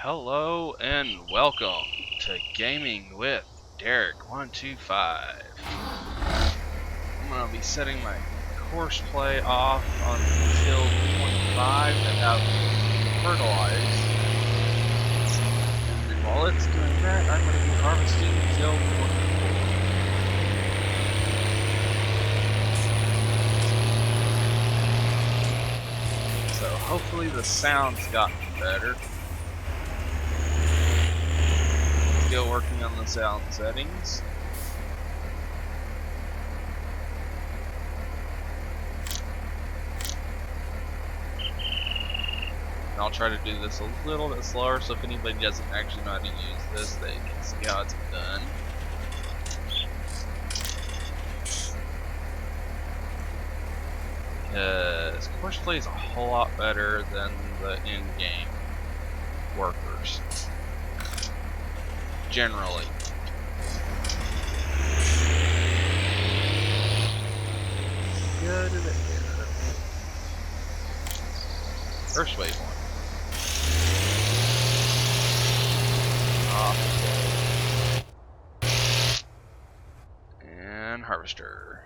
Hello and welcome to Gaming with Derek125. I'm going to be setting my course play off until 25 to have fertilized. And while it's doing that, I'm going to be harvesting till 24. So hopefully the sound's gotten better. Still working on the sound settings. And I'll try to do this a little bit slower, so if anybody doesn't actually know how to use this, they can see how it's done. Because course play is a whole lot better than the in-game workers. Generally. Good at it here. First wave one. And harvester.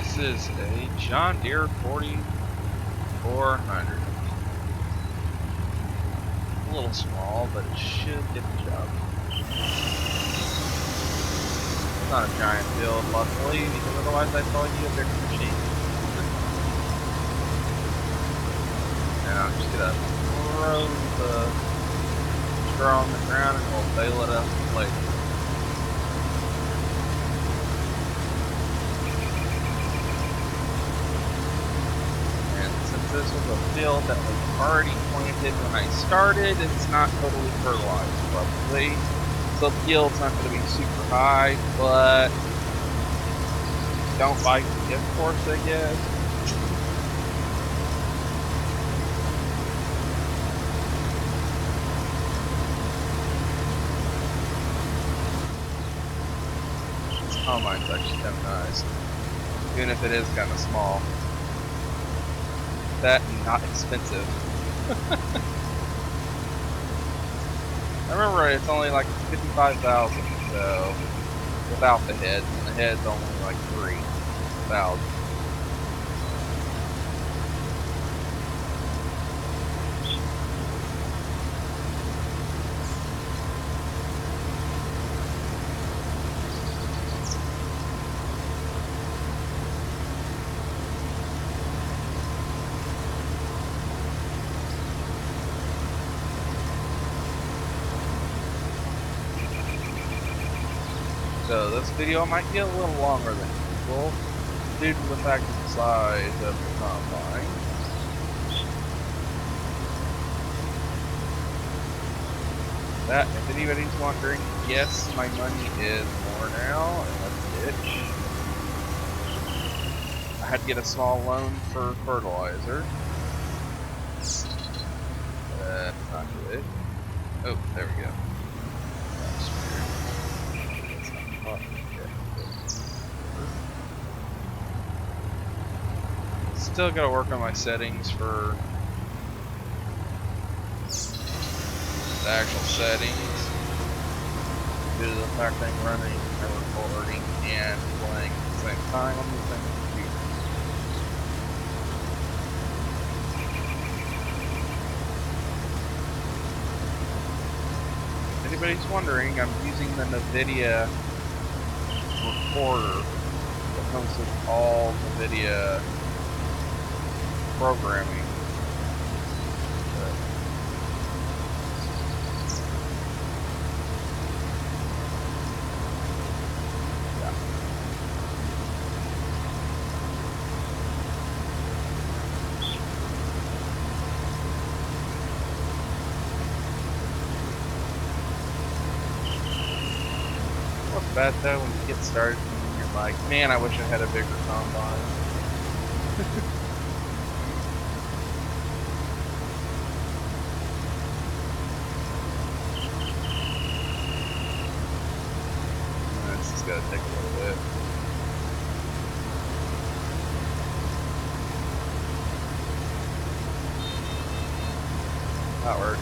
This is a John Deere 4400. A little small, but it should get the job. It's not a giant build, luckily, because otherwise I'd probably need a bigger machine. And I'm just gonna throw the straw on the ground and we'll bale it up later. And since this was a field that was already planted when I started, it's not totally fertilized, probably. So the yield's not going to be super high, but don't bite the geforce, I guess. This combine's actually kind of nice, even if it is kind of small. That and not expensive. I remember it's only like 55,000, so without the heads, and the head's only like 3,000. So this video might get a little longer than usual due to the fact of the size of the combine. That, if anybody's wondering, yes, my money is more now, and that's it. I had to get a small loan for fertilizer. That's not good. Oh, there we go. Still gotta work on my settings for the actual settings due to the fact that I'm running and recording and playing at the same time on the same computer. If anybody's wondering, I'm using the NVIDIA recorder that comes with all NVIDIA programming. Yeah. What's bad though when you get started and you're like, man, I wish I had a bigger combine. It's gonna take a little bit. power.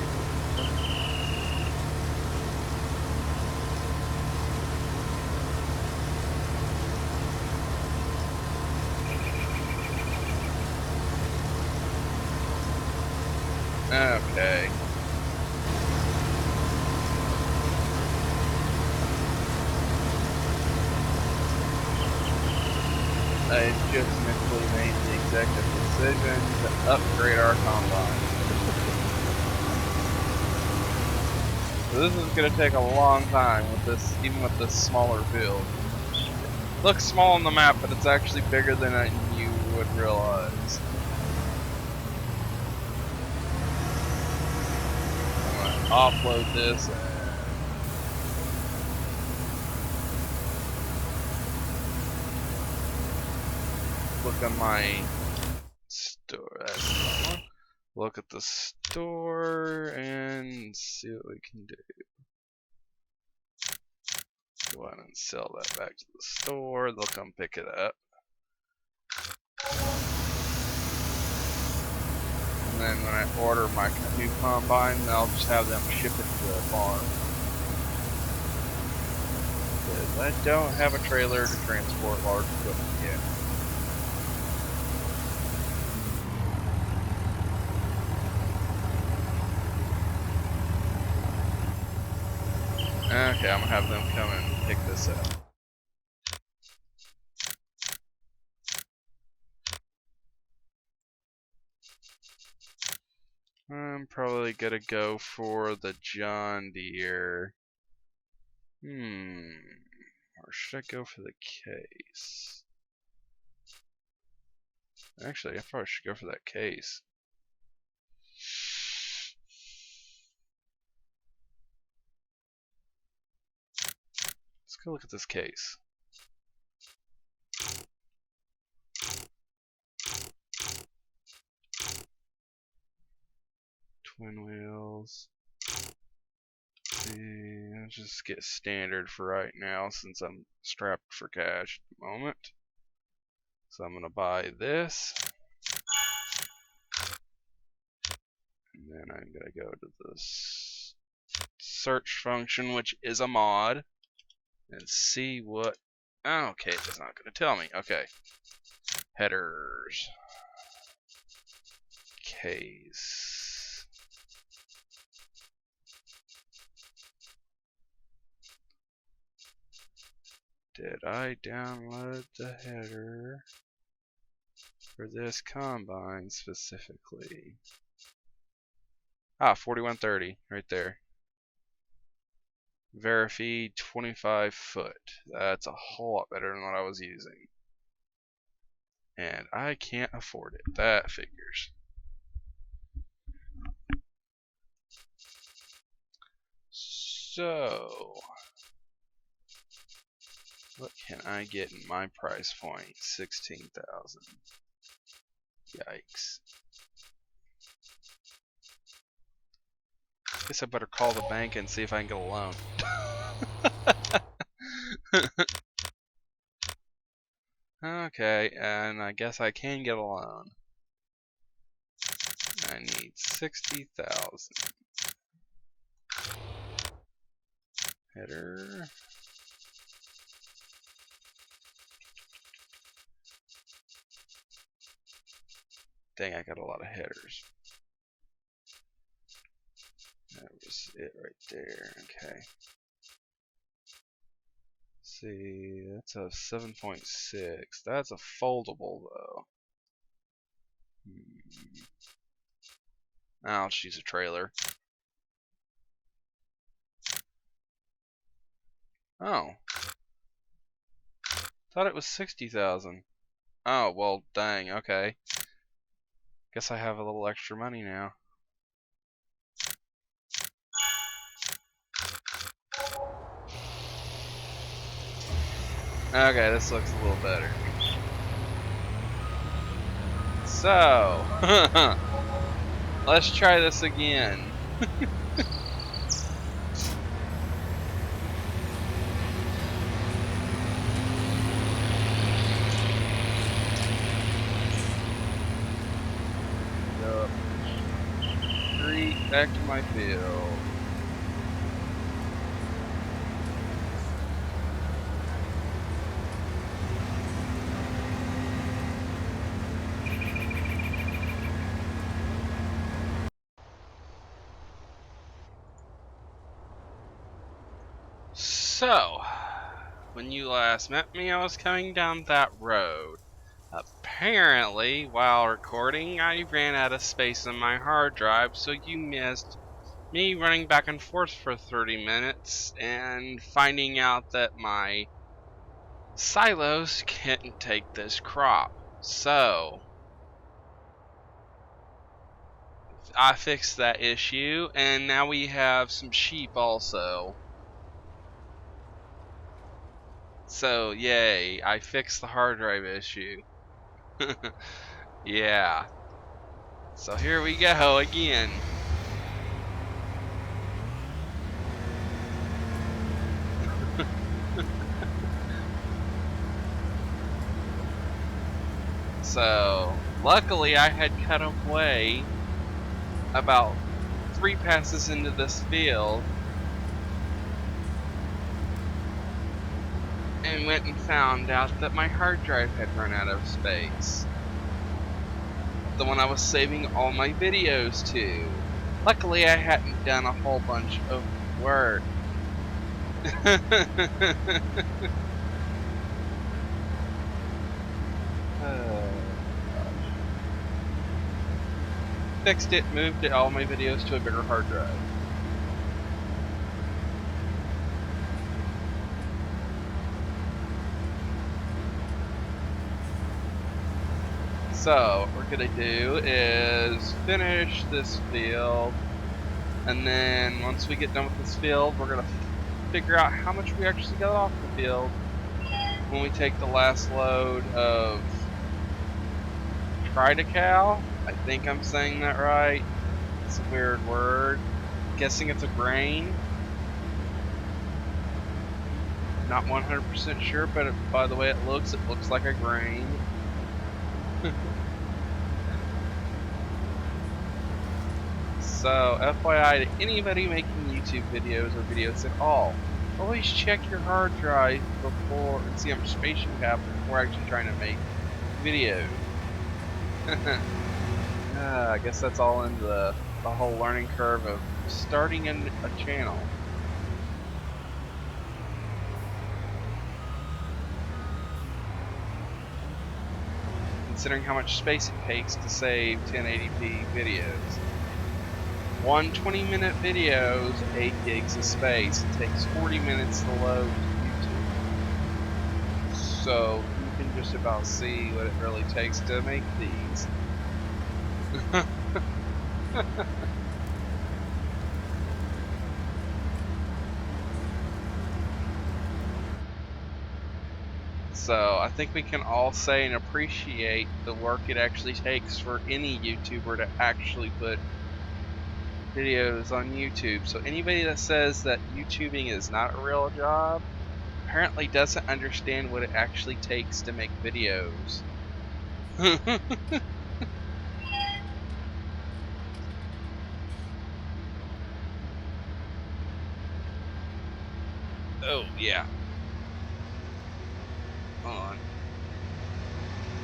Okay. I just mentally made the executive decision to upgrade our combine. So this is going to take a long time with this, even with this smaller build. It looks small on the map, but it's actually bigger than you would realize. I'm going to offload this. Look at my store. Look at the store and see what we can do. Go ahead and sell that back to the store. They'll come pick it up. And then when I order my new combine, I'll just have them ship it to the farm. Because I don't have a trailer to transport large equipment yet. Okay, I'm gonna have them come and pick this up. I'm probably gonna go for the John Deere. Or should I go for the case? Actually, I probably should go for that case. Let's go look at this case. Twin wheels. See, I'll just get standard for right now since I'm strapped for cash at the moment. So I'm gonna buy this. And then I'm gonna go to this search function, which is a mod, and see what. Okay, it's not gonna tell me. Okay. Headers. Case. Did I download the header for this combine specifically? 4130 right there. Verifeed 25 foot. That's a whole lot better than what I was using. And I can't afford it. That figures. So, what can I get in my price point? 16,000. Yikes. Guess I better call the bank and see if I can get a loan. Okay, and I guess I can get a loan. I need 60,000. Header. Dang, I got a lot of headers. That was it right there. Okay. See, that's a 7.6. That's a foldable though. I'll just use a trailer. Oh. Thought it was 60,000. Oh, well, dang, okay. Guess I have a little extra money now. Okay, this looks a little better. So, let's try this again. Street Back to my field. So, when you last met me, I was coming down that road. Apparently, while recording, I ran out of space on my hard drive, so you missed me running back and forth for 30 minutes and finding out that my silos can't take this crop. So, I fixed that issue, and now we have some sheep also. So, yay, I fixed the hard drive issue. Yeah. So here we go again. So, luckily I had cut away about 3 passes into this field and went and found out that my hard drive had run out of space. The one I was saving all my videos to. Luckily I hadn't done a whole bunch of work. Fixed it, moved all my videos to a bigger hard drive. So, what we're gonna do is finish this field, and then once we get done with this field, we're gonna figure out how much we actually got off the field when we take the last load of triticale. I think I'm saying that right. It's a weird word. I'm guessing it's a grain. Not 100% sure, but by the way it looks like a grain. So, FYI to anybody making YouTube videos or videos at all, always check your hard drive before and see how much space you have before actually trying to make videos. I guess that's all in the whole learning curve of starting a channel. Considering how much space it takes to save 1080p videos. One 20-minute video is 8 gigs of space. It takes 40 minutes to load to YouTube. So you can just about see what it really takes to make these. So I think we can all say and appreciate the work it actually takes for any YouTuber to actually put videos on YouTube. So anybody that says that YouTubing is not a real job apparently doesn't understand what it actually takes to make videos. Oh yeah. Hold on.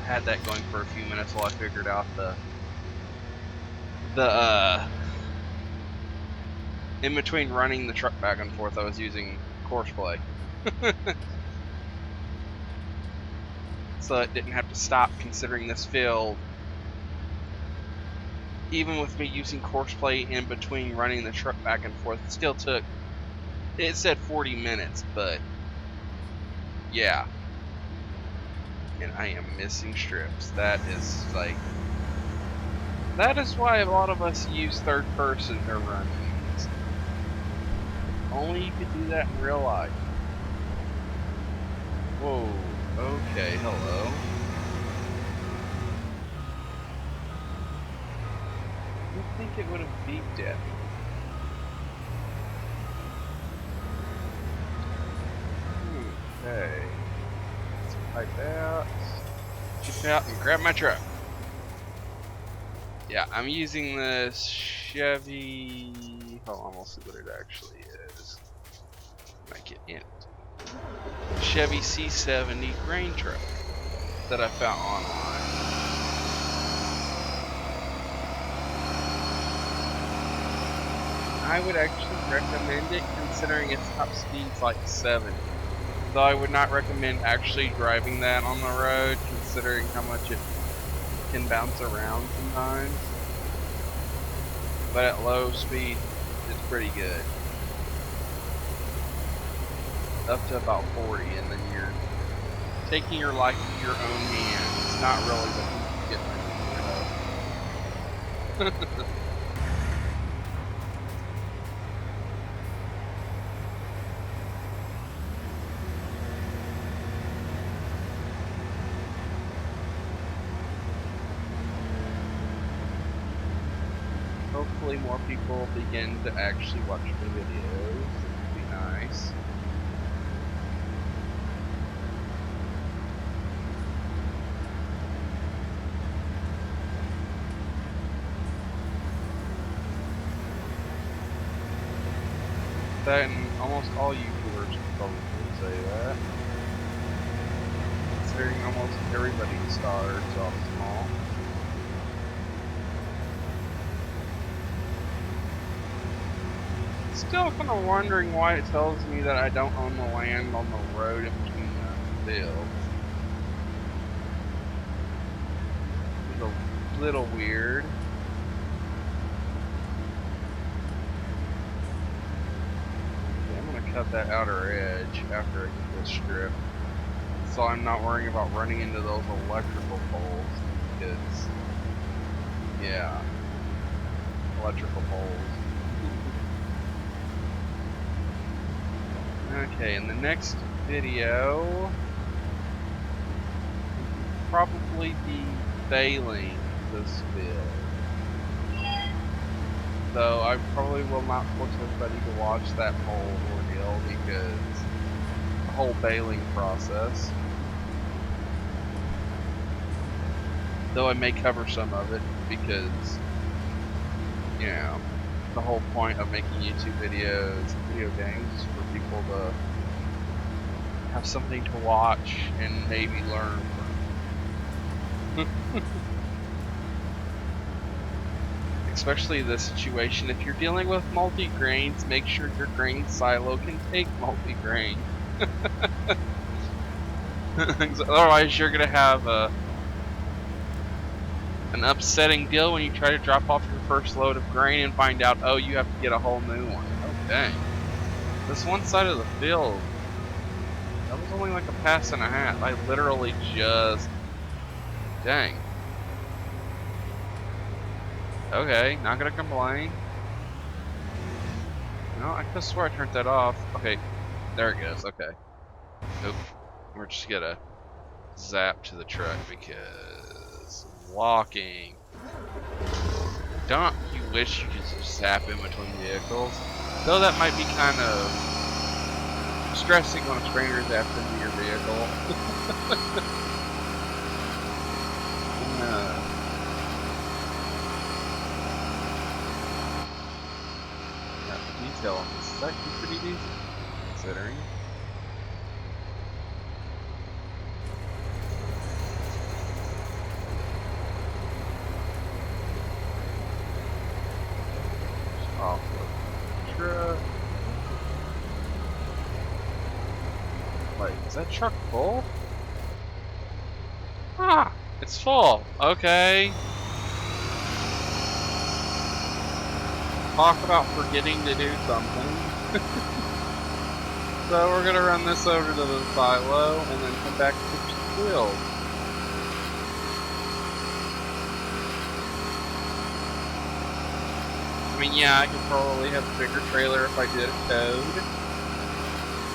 Had that going for a few minutes while I figured out the in between running the truck back and forth, I was using courseplay. So it didn't have to stop considering this field. Even with me using courseplay in between running the truck back and forth, it still took, it said 40 minutes, but yeah. And I am missing strips. That is like, that is why a lot of us use third person to run these. Only you could do that in real life. Whoa, okay, hello. You'd think it would have beeped at me. Okay. Let's pipe out. Chip out and grab my truck. Yeah, I'm using this Chevy. Hold on, we'll see what it actually is. Make it in Chevy C70 grain truck that I found online. I would actually recommend it, considering its top speed's like 70. Though I would not recommend actually driving that on the road, considering how much it can bounce around sometimes. But at low speed, it's pretty good. Up to about 40, and then you're taking your life into your own hands. It's not really the thing you get ready. Hopefully more people begin to actually watch the videos. It would be nice. That and almost all YouTubers would probably say that. Considering almost everybody starts off small. Still kind of wondering why it tells me that I don't own the land on the road in between the fields. It's a little weird. Okay, I'm gonna cut that outer edge after I get this strip, so I'm not worrying about running into those electrical poles. Because, yeah, electrical poles. Okay, in the next video, probably be baling this field. Though I probably will not force everybody to watch that whole ordeal because the whole baling process. Though I may cover some of it because, you know, the whole point of making YouTube videos, video games, is for people to have something to watch and maybe learn from. Especially this situation, if you're dealing with multi-grains, make sure your grain silo can take multi-grain. Otherwise you're going to have an upsetting deal when you try to drop off your first load of grain and find out, oh, you have to get a whole new one. Oh, dang. This one side of the field, that was only like a pass and a half. I literally just... Dang. Okay, not gonna complain. No, I could swear I turned that off. Okay, there it goes. Okay. Nope. We're just gonna zap to the truck because walking. Don't you wish you could just zap in between vehicles? Though that might be kind of stressing when a stranger zaps into your vehicle. Detail on this is actually pretty decent, considering. Offload truck. Wait, is that truck full? Ah, it's full. Okay. Talk about forgetting to do something. So we're gonna run this over to the silo and then come back to the field. I mean, yeah, I could probably have a bigger trailer if I did a code,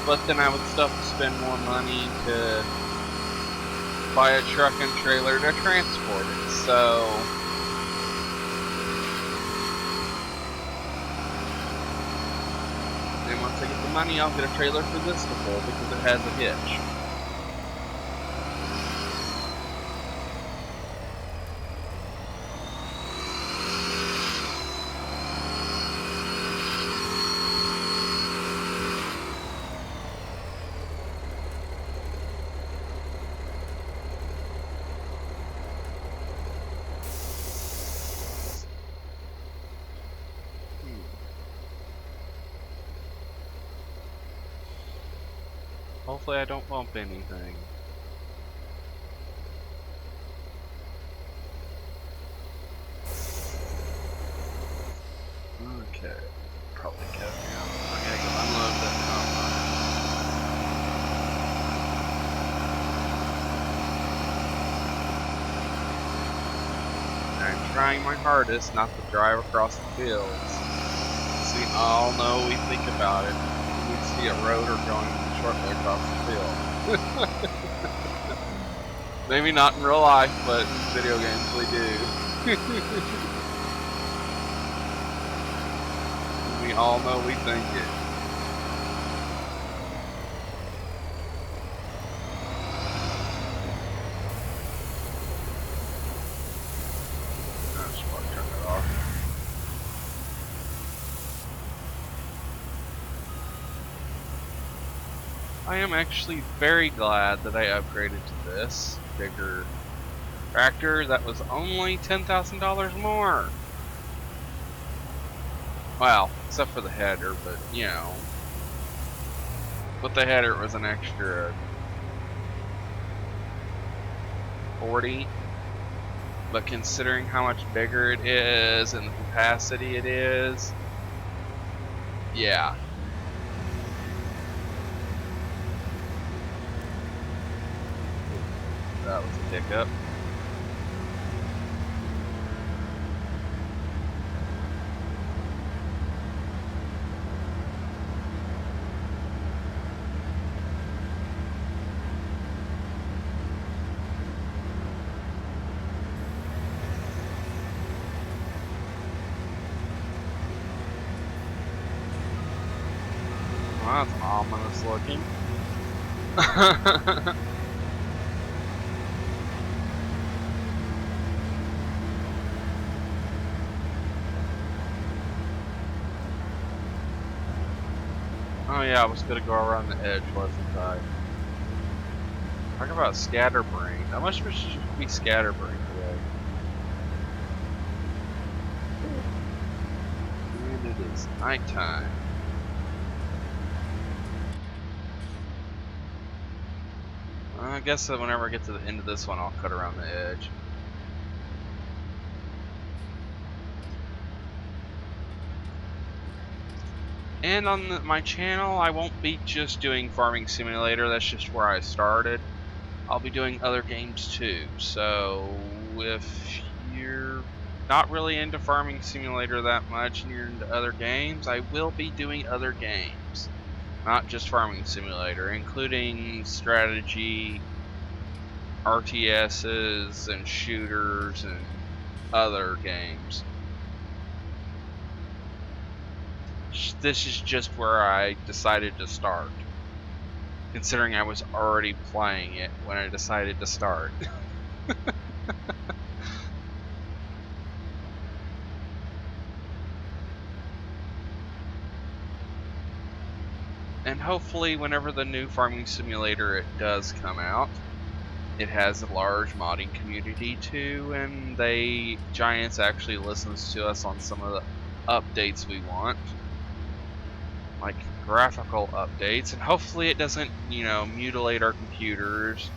but then I would still have to spend more money to buy a truck and trailer to transport it. So then once I get the money, I'll get a trailer for this to pull because it has a hitch. hopefully I don't bump anything. Okay, probably go now. I gotta go unload that combine. I'm trying my hardest not to drive across the fields. As we all know, we think about it. We see a rotor going shortly across the field. Maybe not in real life, but in video games we do. We all know we think it. I should probably turn that off. I am actually very glad that I upgraded to this bigger tractor that was only $10,000 more. Well, except for the header, but you know. With the header it was an extra 40. But considering how much bigger it is and the capacity it is, yeah. That was a hiccup. Well, that's ominous looking. Oh yeah, I was gonna go around the edge, wasn't I? Talk about scatterbrain. How much should be scatterbrain today? And it is nighttime. I guess that whenever I get to the end of this one, I'll cut around the edge. And on my channel, I won't be just doing Farming Simulator. That's just where I started. I'll be doing other games too. So if you're not really into Farming Simulator that much and you're into other games, I will be doing other games. Not just Farming Simulator, including strategy, RTSs, and shooters, and other games. This is just where I decided to start, considering I was already playing it when I decided to start. And hopefully whenever the new Farming Simulator does come out, it has a large modding community too, and Giants actually listens to us on some of the updates we want, like graphical updates, and hopefully it doesn't, you know, mutilate our computers,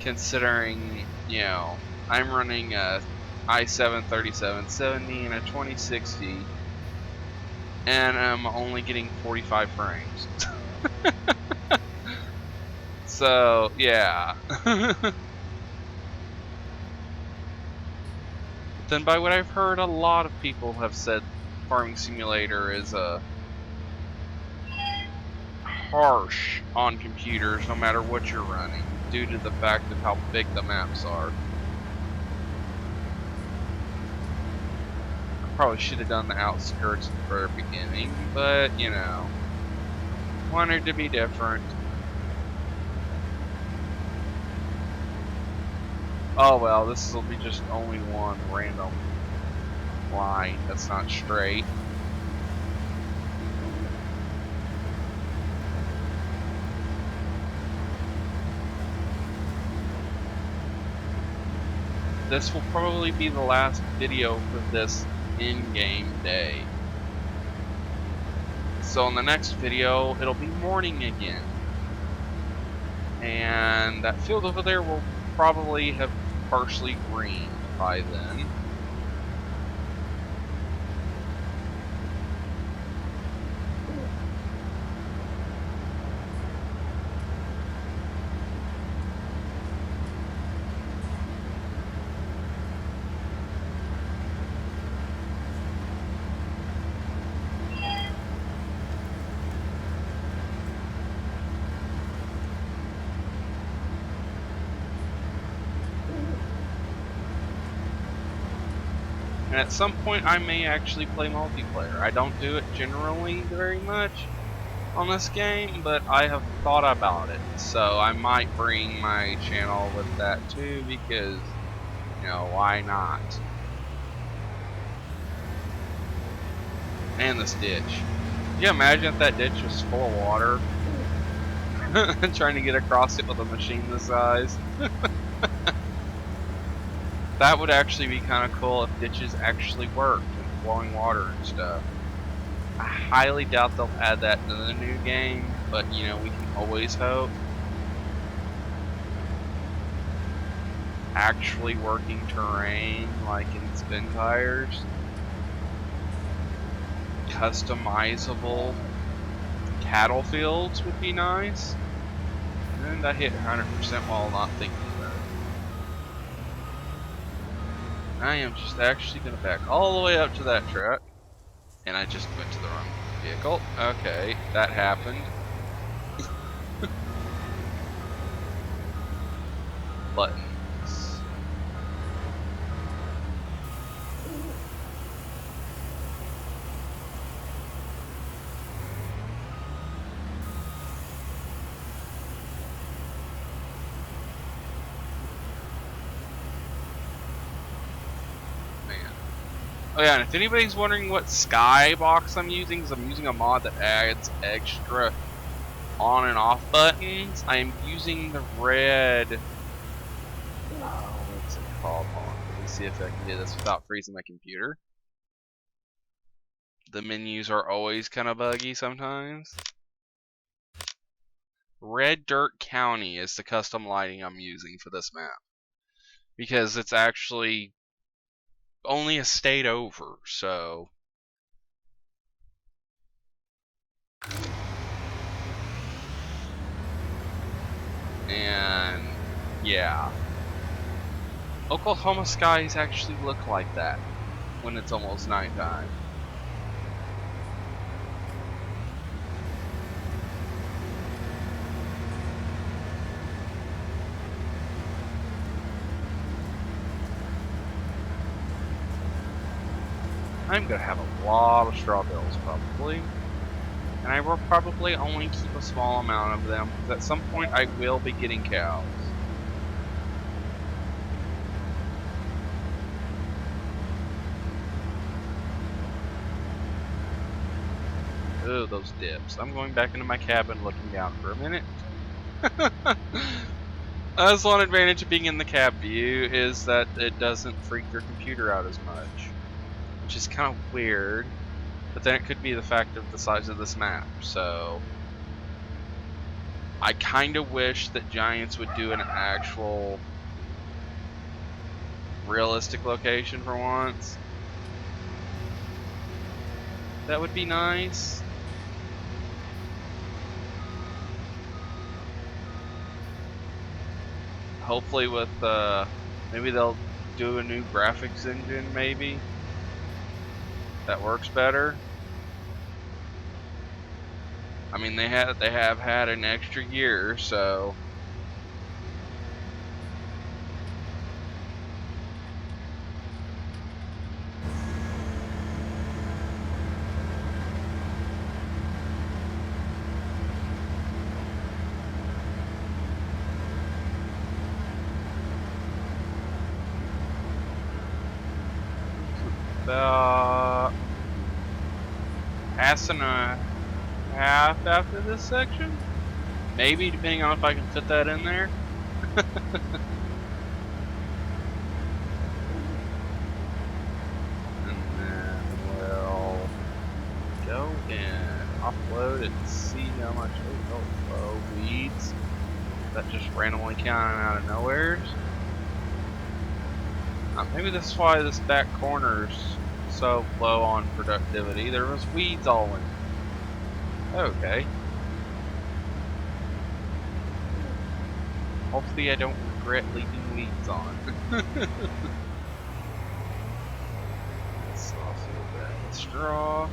considering, you know, I'm running a i7-3770 and a 2060, and I'm only getting 45 frames. So, yeah. Then by what I've heard, a lot of people have said Farming Simulator is harsh on computers no matter what you're running, due to the fact of how big the maps are. I probably should have done the outskirts at the very beginning, but, you know, wanted to be different. Oh well, this will be just only one random line that's not straight. This will probably be the last video for this in-game day. So in the next video, it'll be morning again. And that field over there will probably have partially greened by then. And at some point I may actually play multiplayer. I don't do it generally very much on this game, but I have thought about it. So I might bring my channel with that too, because, you know, why not? And this ditch. Can you imagine if that ditch was full of water? Trying to get across it with a machine this size. That would actually be kind of cool if ditches actually worked and flowing water and stuff. I highly doubt they'll add that into the new game, but you know, we can always hope. Actually working terrain like in spin tires. Customizable cattle fields would be nice. And I hit 100% while not thinking about it. I am just actually going to back all the way up to that truck. And I just went to the wrong vehicle. Okay, that happened. Buttons. Oh yeah, and if anybody's wondering what skybox I'm using, because I'm using a mod that adds extra on and off buttons, I am using the red... what's it called? Hold on, let me see if I can do this without freezing my computer. The menus are always kind of buggy sometimes. Red Dirt County is the custom lighting I'm using for this map. Because it's actually only a state over, so and yeah, Oklahoma skies actually look like that when it's almost nighttime. I'm gonna have a lot of straw bales probably, and I will probably only keep a small amount of them, because at some point I will be getting cows. Oh, those dips. I'm going back into my cabin looking down for a minute. That's one advantage of being in the cab view, is that it doesn't freak your computer out as much. Which is kind of weird, but then it could be the fact of the size of this map, so I kind of wish that Giants would do an actual realistic location for once. That would be nice. Hopefully with, maybe they'll do a new graphics engine, maybe. That works better. I mean, they have had an extra year, so about pass and a half after this section, maybe, depending on if I can fit that in there. And then we'll go and upload and see how much. Oh, weeds. that just randomly came out of nowhere. Maybe this is why this back corner's so low on productivity. There was weeds all in it. Okay. Hopefully I don't regret leaving weeds on. Let's off that straw.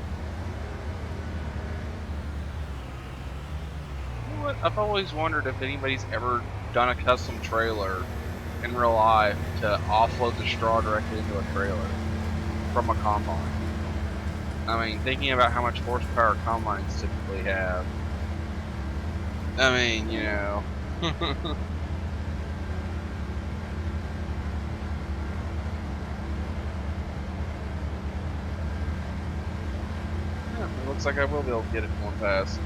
You know what? I've always wondered if anybody's ever done a custom trailer in real life to offload the straw directly into a trailer from a combine. I mean, thinking about how much horsepower combines typically have. I mean, you know. It looks like I will be able to get it in one pass.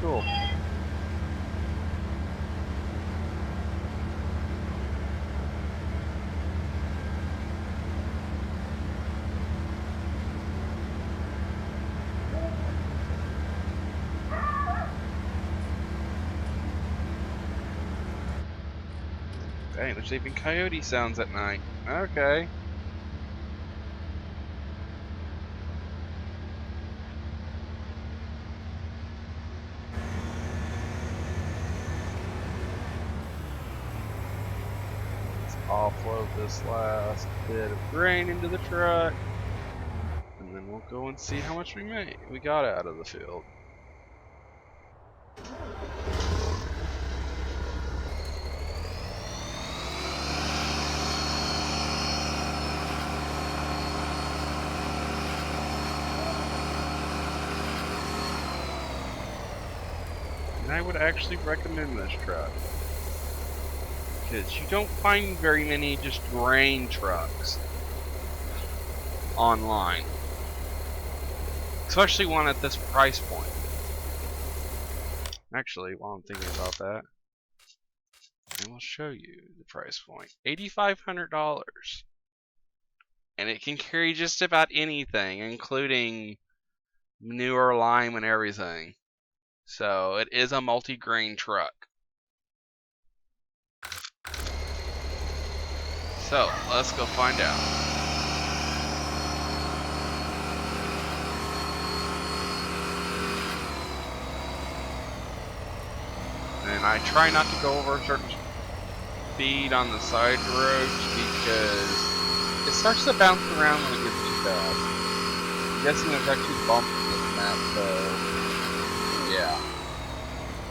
Cool. Dang, there's even coyote sounds at night. Okay. Let's offload this last bit of grain into the truck. And then we'll go and see how much we got out of the field. And I would actually recommend this truck, because you don't find very many just grain trucks online, especially one at this price point. Actually, while I'm thinking about that, I will show you the price point. $8,500, and it can carry just about anything, including manure, lime, and everything. So it is a multi-grain truck. So let's go find out. And I try not to go over a certain speed on the side roads because it starts to bounce around when it gets too fast. I'm guessing there's actually bumps in this map, so yeah.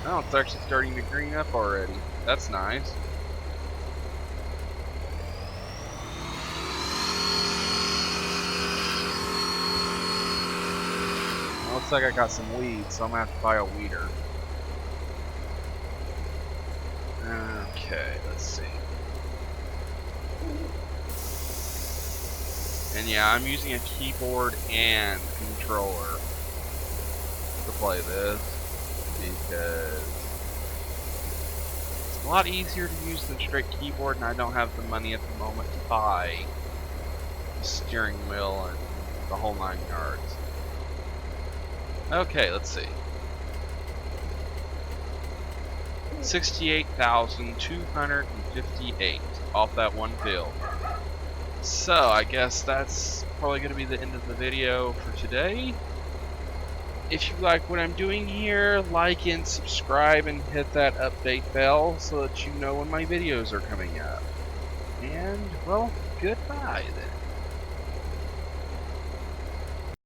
Oh, it's actually starting to green up already. That's nice. Looks like I got some weeds, so I'm gonna have to buy a weeder. Okay, let's see. And yeah, I'm using a keyboard and controller to play this because it's a lot easier to use than straight keyboard, and I don't have the money at the moment to buy the steering wheel and the whole 9 yards. Okay, let's see. 68,258 off that one field. So I guess that's probably going to be the end of the video for today. If you like what I'm doing here, like and subscribe and hit that update bell so that you know when my videos are coming up. And, well, goodbye then.